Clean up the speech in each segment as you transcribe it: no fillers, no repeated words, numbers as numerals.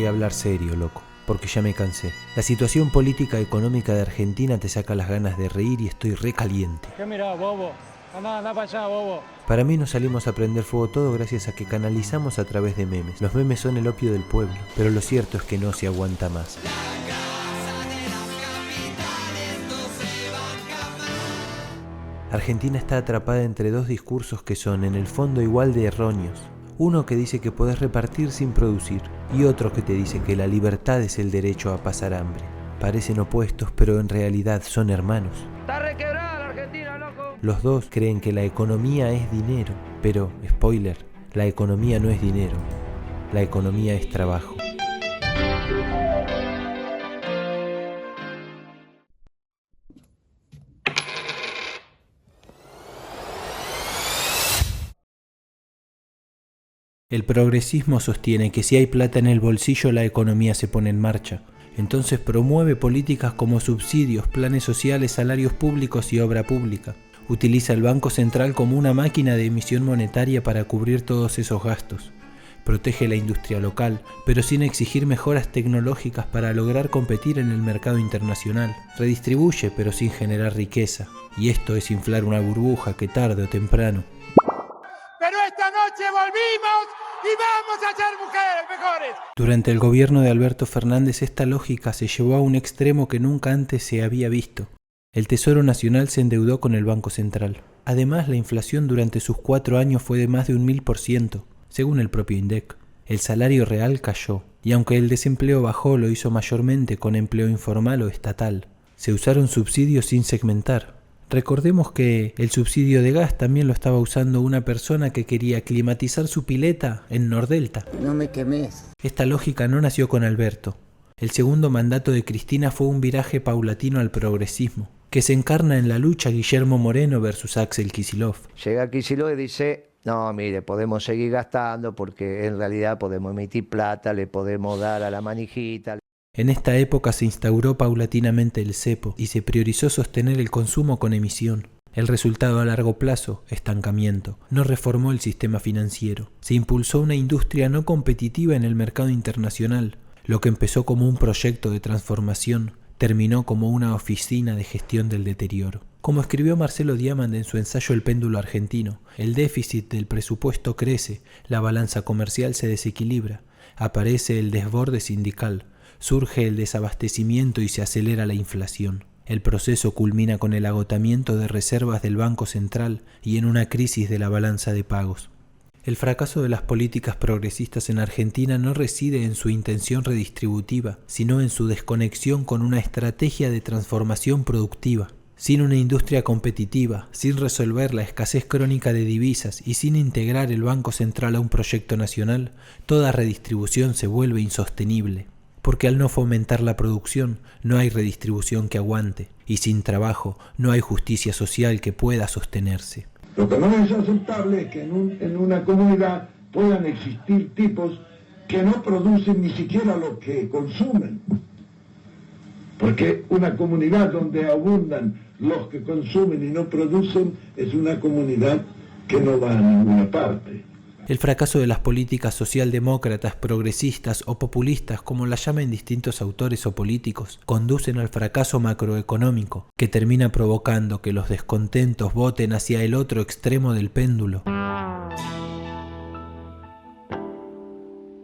hablar serio, loco, porque ya me cansé. La situación política económica de Argentina te saca las ganas de reír y estoy recaliente. ¿Qué mirá, bobo? Andá para allá, bobo. Para mí nos salimos a prender fuego todo gracias a que canalizamos a través de memes. Los memes son el opio del pueblo, pero lo cierto es que no se aguanta más. Argentina está atrapada entre dos discursos que son, en el fondo, igual de erróneos. Uno que dice que podés repartir sin producir, y otro que te dice que la libertad es el derecho a pasar hambre. Parecen opuestos, pero en realidad son hermanos. Está requebrada la Argentina, loco. Los dos creen que la economía es dinero, pero, spoiler, la economía no es dinero, la economía es trabajo. El progresismo sostiene que si hay plata en el bolsillo la economía se pone en marcha. Entonces promueve políticas como subsidios, planes sociales, salarios públicos y obra pública. Utiliza el Banco Central como una máquina de emisión monetaria para cubrir todos esos gastos. Protege la industria local, pero sin exigir mejoras tecnológicas para lograr competir en el mercado internacional. Redistribuye, pero sin generar riqueza. Y esto es inflar una burbuja que tarde o temprano. Pero esta noche volvimos y vamos a ser mujeres mejores. Durante el gobierno de Alberto Fernández esta lógica se llevó a un extremo que nunca antes se había visto. El Tesoro Nacional se endeudó con el Banco Central. Además, la inflación durante sus 4 años fue de más de 1000%, según el propio INDEC. El salario real cayó, y aunque el desempleo bajó, lo hizo mayormente con empleo informal o estatal. Se usaron subsidios sin segmentar. Recordemos que el subsidio de gas también lo estaba usando una persona que quería climatizar su pileta en Nordelta. No me quemes. Esta lógica no nació con Alberto. El segundo mandato de Cristina fue un viraje paulatino al progresismo, que se encarna en la lucha Guillermo Moreno versus Axel Kicillof. Llega Kicillof y dice, no, mire, podemos seguir gastando porque en realidad podemos emitir plata, le podemos dar a la manijita. En esta época se instauró paulatinamente el cepo y se priorizó sostener el consumo con emisión. El resultado a largo plazo, estancamiento. No reformó el sistema financiero. Se impulsó una industria no competitiva en el mercado internacional. Lo que empezó como un proyecto de transformación terminó como una oficina de gestión del deterioro. Como escribió Marcelo Diamant en su ensayo El péndulo argentino, el déficit del presupuesto crece, la balanza comercial se desequilibra, aparece el desborde sindical, surge el desabastecimiento y se acelera la inflación. El proceso culmina con el agotamiento de reservas del Banco Central y en una crisis de la balanza de pagos. El fracaso de las políticas progresistas en Argentina no reside en su intención redistributiva, sino en su desconexión con una estrategia de transformación productiva. Sin una industria competitiva, sin resolver la escasez crónica de divisas y sin integrar el Banco Central a un proyecto nacional, toda redistribución se vuelve insostenible. Porque al no fomentar la producción, no hay redistribución que aguante, y sin trabajo no hay justicia social que pueda sostenerse. Lo que no es aceptable es que en una comunidad puedan existir tipos que no producen ni siquiera lo que consumen. Porque una comunidad donde abundan los que consumen y no producen es una comunidad que no va a ninguna parte. El fracaso de las políticas socialdemócratas, progresistas o populistas, como las llamen distintos autores o políticos, conducen al fracaso macroeconómico, que termina provocando que los descontentos voten hacia el otro extremo del péndulo.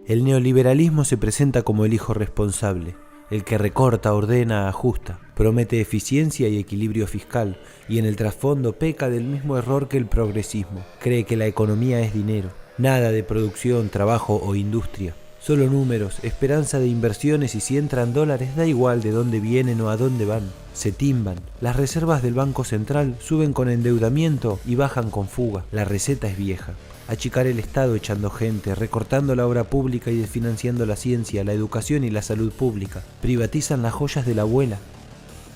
El neoliberalismo se presenta como el hijo responsable, el que recorta, ordena, ajusta, promete eficiencia y equilibrio fiscal, y en el trasfondo peca del mismo error que el progresismo. Cree que la economía es dinero. Nada de producción, trabajo o industria. Solo números, esperanza de inversiones y si entran dólares da igual de dónde vienen o a dónde van. Se timban. Las reservas del Banco Central suben con endeudamiento y bajan con fuga. La receta es vieja. Achicar el Estado echando gente, recortando la obra pública y desfinanciando la ciencia, la educación y la salud pública. Privatizan las joyas de la abuela.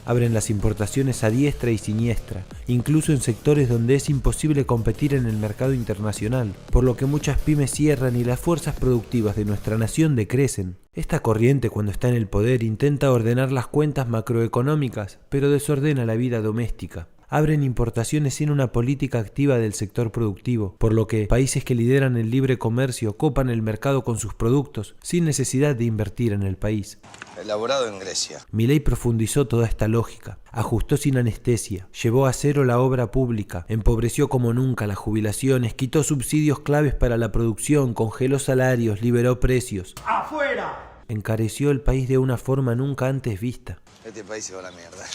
Abren las importaciones a diestra y siniestra, incluso en sectores donde es imposible competir en el mercado internacional, por lo que muchas pymes cierran y las fuerzas productivas de nuestra nación decrecen. Esta corriente, cuando está en el poder, intenta ordenar las cuentas macroeconómicas, pero desordena la vida doméstica. abren importaciones sin una política activa del sector productivo, por lo que países que lideran el libre comercio copan el mercado con sus productos sin necesidad de invertir en el país. Elaborado en Grecia. Milei profundizó toda esta lógica, ajustó sin anestesia, llevó a cero la obra pública, empobreció como nunca las jubilaciones, quitó subsidios claves para la producción, congeló salarios, liberó precios. ¡Afuera! Encareció el país de una forma nunca antes vista. Este país se va a la mierda.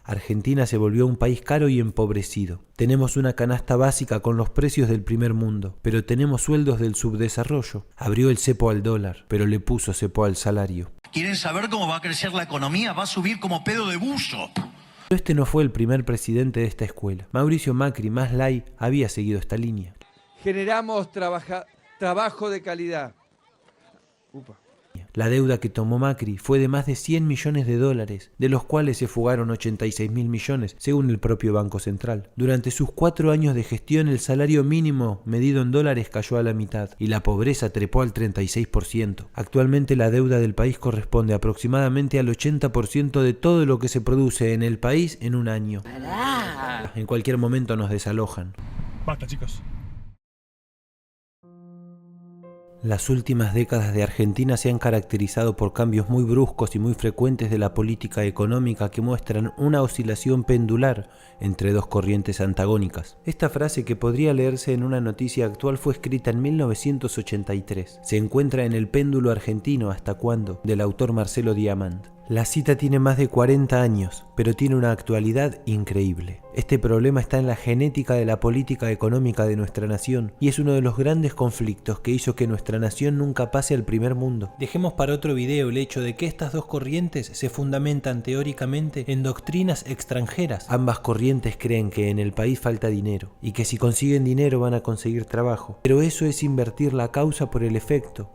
Argentina se volvió un país caro y empobrecido. Tenemos una canasta básica con los precios del primer mundo, pero tenemos sueldos del subdesarrollo. Abrió el cepo al dólar, pero le puso cepo al salario. ¿Quieren saber cómo va a crecer la economía? Va a subir como pedo de buzo. Pero este no fue el primer presidente de esta escuela. Mauricio Macri, más Lay, había seguido esta línea. Generamos trabajo de calidad. La deuda que tomó Macri fue de más de 100 millones de dólares, de los cuales se fugaron 86.000 millones, según el propio Banco Central. Durante sus 4 años de gestión, el salario mínimo medido en dólares cayó a la mitad y la pobreza trepó al 36%. Actualmente la deuda del país corresponde aproximadamente al 80% de todo lo que se produce en el país en un año. En cualquier momento nos desalojan. Basta, chicos. Las últimas décadas de Argentina se han caracterizado por cambios muy bruscos y muy frecuentes de la política económica que muestran una oscilación pendular entre dos corrientes antagónicas. Esta frase, que podría leerse en una noticia actual, fue escrita en 1983. Se encuentra en El péndulo argentino, ¿hasta cuándo?, del autor Marcelo Diamant. La cita tiene más de 40 años, pero tiene una actualidad increíble. Este problema está en la genética de la política económica de nuestra nación y es uno de los grandes conflictos que hizo que nuestra nación nunca pase al primer mundo. Dejemos para otro video el hecho de que estas dos corrientes se fundamentan teóricamente en doctrinas extranjeras. Ambas corrientes creen que en el país falta dinero y que si consiguen dinero van a conseguir trabajo. Pero eso es invertir la causa por el efecto.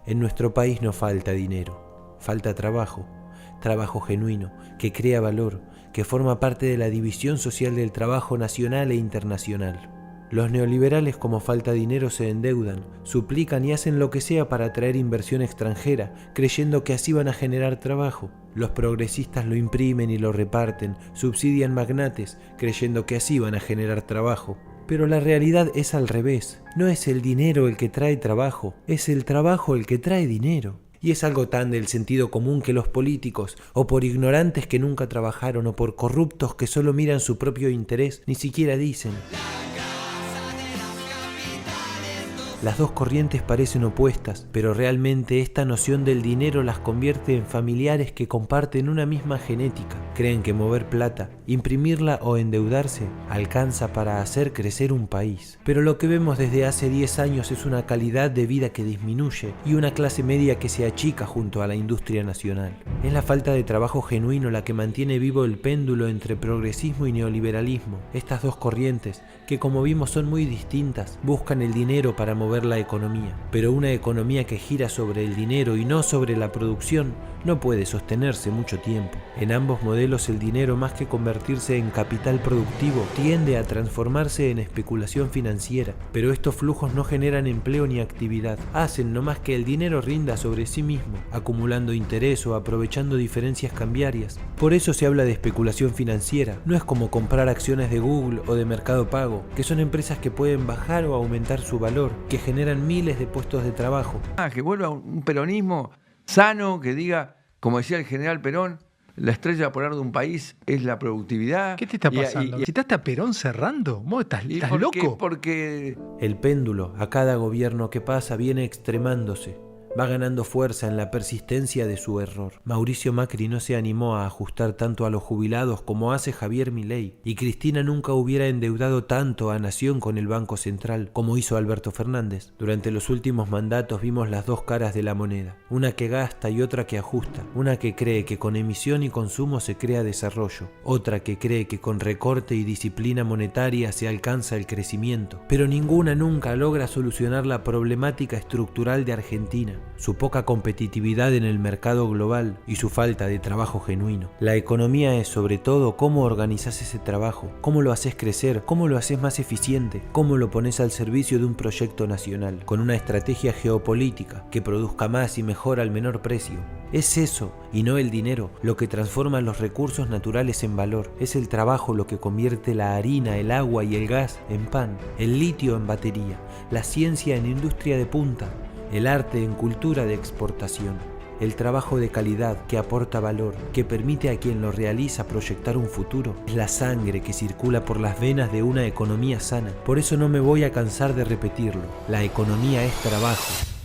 En nuestro país no falta dinero, falta trabajo. Trabajo genuino, que crea valor, que forma parte de la división social del trabajo nacional e internacional. Los neoliberales, como falta dinero, se endeudan, suplican y hacen lo que sea para atraer inversión extranjera, creyendo que así van a generar trabajo. Los progresistas lo imprimen y lo reparten, subsidian magnates, creyendo que así van a generar trabajo. Pero la realidad es al revés. No es el dinero el que trae trabajo, es el trabajo el que trae dinero. Y es algo tan del sentido común que los políticos, o por ignorantes que nunca trabajaron, o por corruptos que solo miran su propio interés, ni siquiera dicen. Las dos corrientes parecen opuestas, pero realmente esta noción del dinero las convierte en familiares que comparten una misma genética. Creen que mover plata, imprimirla o endeudarse alcanza para hacer crecer un país. Pero lo que vemos desde hace 10 años es una calidad de vida que disminuye y una clase media que se achica junto a la industria nacional. Es la falta de trabajo genuino la que mantiene vivo el péndulo entre progresismo y neoliberalismo. Estas dos corrientes, que como vimos son muy distintas, buscan el dinero para mover la economía, pero una economía que gira sobre el dinero y no sobre la producción no puede sostenerse mucho tiempo. En ambos modelos el dinero, más que convertirse en capital productivo, tiende a transformarse en especulación financiera, pero estos flujos no generan empleo ni actividad, hacen no más que el dinero rinda sobre sí mismo, acumulando interés o aprovechando diferencias cambiarias. Por eso se habla de especulación financiera. No es como comprar acciones de Google o de Mercado Pago, que son empresas que pueden bajar o aumentar su valor, que generan miles de puestos de trabajo. Que vuelva un peronismo sano, que diga, como decía el general Perón, la estrella polar de un país es la productividad. ¿Qué te está pasando? ¿Citaste a Perón cerrando? ¿Vos estás loco? Porque el péndulo a cada gobierno que pasa viene extremándose. Va ganando fuerza en la persistencia de su error. Mauricio Macri no se animó a ajustar tanto a los jubilados como hace Javier Milei, y Cristina nunca hubiera endeudado tanto a Nación con el Banco Central como hizo Alberto Fernández. Durante los últimos mandatos vimos las dos caras de la moneda, una que gasta y otra que ajusta, una que cree que con emisión y consumo se crea desarrollo, otra que cree que con recorte y disciplina monetaria se alcanza el crecimiento, pero ninguna nunca logra solucionar la problemática estructural de Argentina, su poca competitividad en el mercado global y su falta de trabajo genuino. La economía es sobre todo cómo organizás ese trabajo, cómo lo haces crecer, cómo lo haces más eficiente, cómo lo pones al servicio de un proyecto nacional, con una estrategia geopolítica que produzca más y mejor al menor precio. Es eso, y no el dinero, lo que transforma los recursos naturales en valor. Es el trabajo lo que convierte la harina, el agua y el gas en pan, el litio en batería, la ciencia en industria de punta, el arte en cultura de exportación. El trabajo de calidad que aporta valor, que permite a quien lo realiza proyectar un futuro, es la sangre que circula por las venas de una economía sana. Por eso no me voy a cansar de repetirlo. La economía es trabajo.